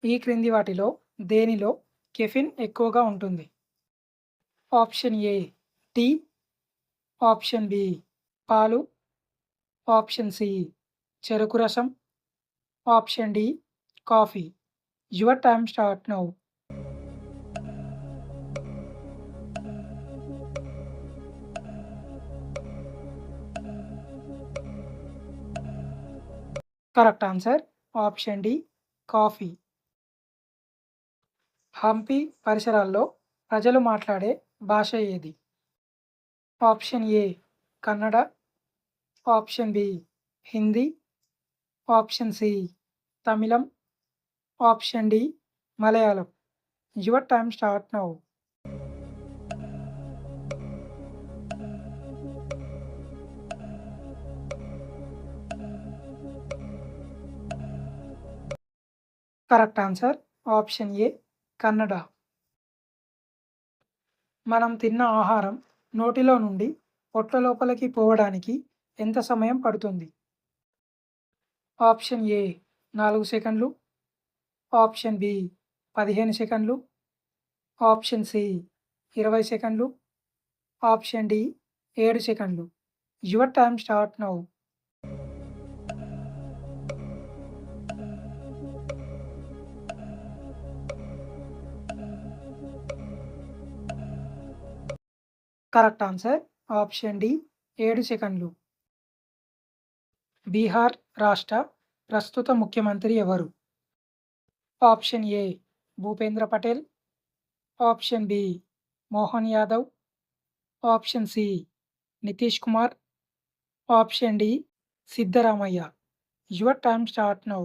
ఈ క్రింది వాటిలో దేనిలో కెఫిన్ ఎక్కువగా ఉంటుంది? Option A tea, option B పాలు, ఆప్షన్ సి చెరుకు రసం, option D coffee. Your time start now. Correct answer option D coffee. Hampi పరిసరాల్లో ప్రజలు మాట్లాడే భాష ఏది? Option A Kannada, option B Hindi, option C తమిళం, option D Malayalam. Your time start now. Correct answer option A Kannada. మనం తిన్న ఆహారం నోటిలో నుండి పొట్ల లోపలికి పోవడానికి ఎంత సమయం పడుతుంది? ఆప్షన్ ఏ 4 సెకండ్లు, ఆప్షన్ బి 15 సెకండ్లు, ఆప్షన్ సి 20 సెకండ్లు, ఆప్షన్ డి 7 సెకండ్లు. Your time start now. Correct answer option D 7 సెకండ్లు. బీహార్ రాష్ట్ర ప్రస్తుత ముఖ్యమంత్రి ఎవరు? Option A Bhupendra Patel, option B Mohan Yadav, option C Nitish Kumar, option D Siddaramaiah. Your time start now.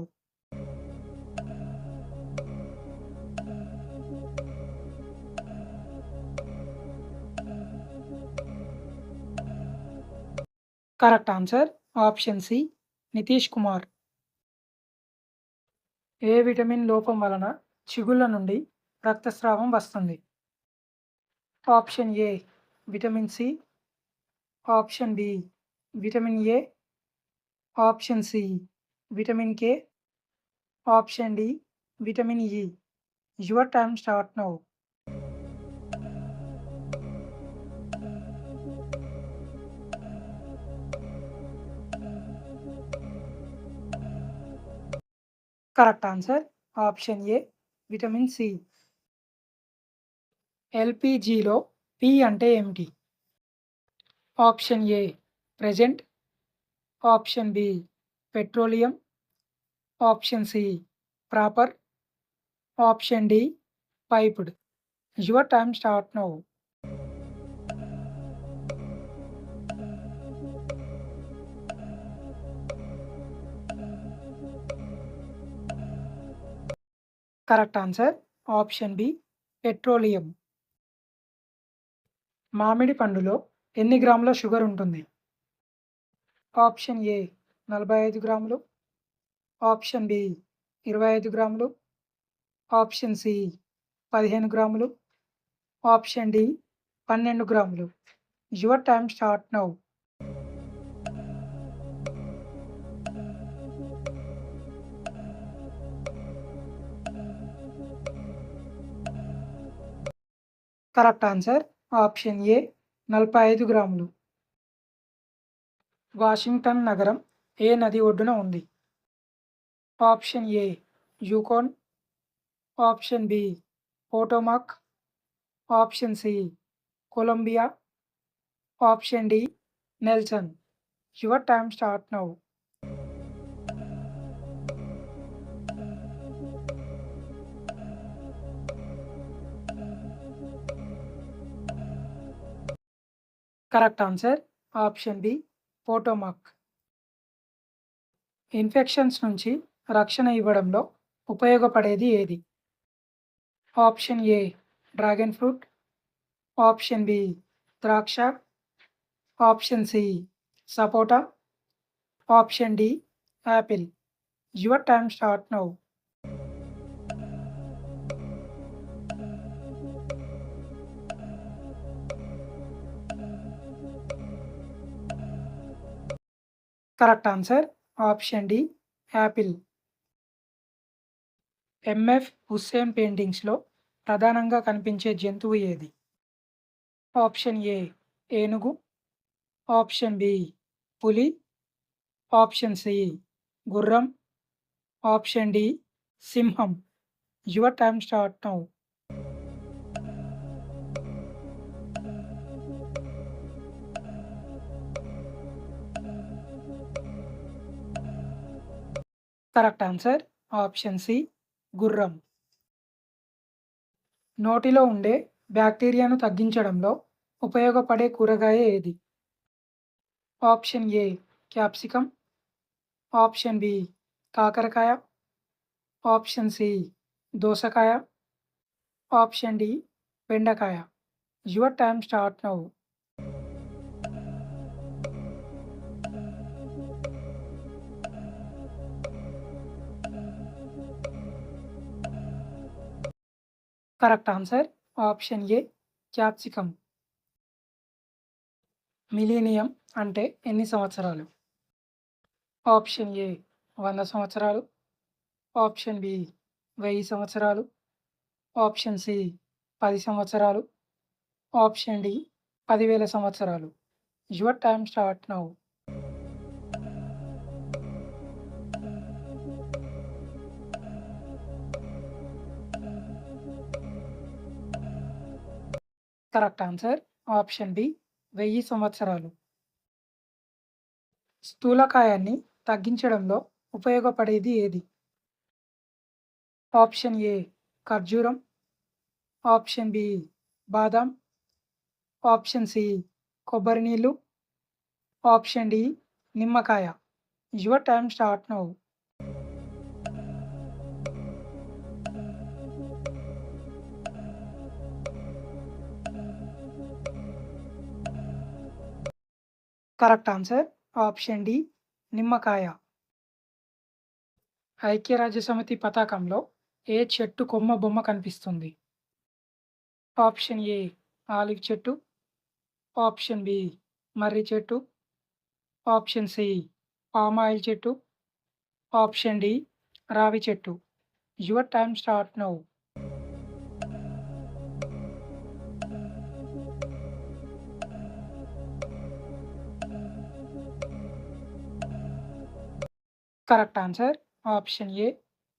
Correct answer option C Nitish Kumar. ఏ విటమిన్ లోపం వలన చిగుళ్ళ నుండి రక్తస్రావం వస్తుంది? Option A vitamin C, option B vitamin A, option C vitamin K, option D vitamin E. Your time start now. Correct answer option A vitamin C. ఎల్పిజిలో P అంటే ఏమిటి? Option A present, option B petroleum, option C proper, option D piped. Your time start now. Correct answer option B petroleum. మామిడి పండులో ఎన్ని గ్రాముల sugar ఉంటుంది? Option A 45 గ్రాములు, option B 25 గ్రాములు, ఆప్షన్ సి 15 గ్రాములు, ఆప్షన్ డి 12 గ్రాములు. Your time start now. Correct answer option A 45 గ్రాములు. వాషింగ్టన్ నగరం ఏ నది ఒడ్డున ఉంది? Option A Yukon, option B Potomac, option C Columbia, option D Nelson. Your time start now. Correct answer option B Potomac. Infections నుంచి రక్షణ ఇవ్వడంలో ఉపయోగపడేది ఏది? Option A dragon fruit, option B ద్రాక్ష, option C sapota, option D apple. Your time start now. Correct answer option D apple. MF Hussain పెయింటింగ్స్లో ప్రధానంగా కనిపించే జంతువు ఏది? ఆప్షన్ ఏ ఏనుగు, ఆప్షన్ బి పులి, ఆప్షన్ సి గుర్రం, ఆప్షన్ డి సింహం. Your time start now. Correct answer option C గుర్రం. నోటిలో ఉండే బ్యాక్టీరియాను తగ్గించడంలో ఉపయోగపడే కూరగాయ ఏది? Option A capsicum, option B కాకరకాయ, ఆప్షన్ సి దోసకాయ, ఆప్షన్ డి బెండకాయ. Your time start now. Correct answer option A capsicum. Millennium అంటే ఎన్ని సంవత్సరాలు? ఆప్షన్ ఏ 100 సంవత్సరాలు, ఆప్షన్ బి 1000 సంవత్సరాలు, ఆప్షన్ సి 10 సంవత్సరాలు, ఆప్షన్ డి 10,000 సంవత్సరాలు. Your time start now. Correct answer option B 1000 సంవత్సరాలు. స్థూలకాయాన్ని తగ్గించడంలో ఉపయోగపడేది ఏది? ఆప్షన్ ఏ ఖర్జూరం, ఆప్షన్ బి బాదాం, ఆప్షన్ సి కొబ్బరి నీళ్ళు, ఆప్షన్ డి నిమ్మకాయ. Your time start now. Correct answer option D నిమ్మకాయ. ఐక్యరాజ్యసమితి పతాకంలో ఏ చెట్టు కొమ్మ బొమ్మ కనిపిస్తుంది? ఆప్షన్ ఏ ఆలివ్ చెట్టు, ఆప్షన్ బి మర్రి చెట్టు, ఆప్షన్ సి పామాయిల్ చెట్టు, ఆప్షన్ డి రావి చెట్టు. Your time start now. Correct answer option A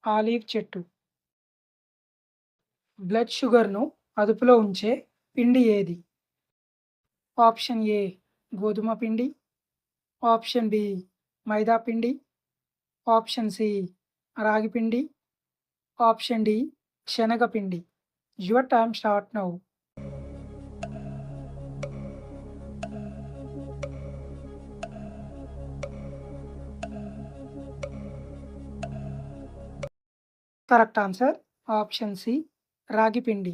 olive చెట్టు. బ్లడ్ షుగర్ను అదుపులో ఉంచే పిండి ఏది? ఆప్షన్ ఏ గోధుమ పిండి, ఆప్షన్ బి మైదా పిండి, ఆప్షన్ సి రాగి పిండి, ఆప్షన్ డి శనగపిండి. Your time start now. Correct answer option C ragi పిండి.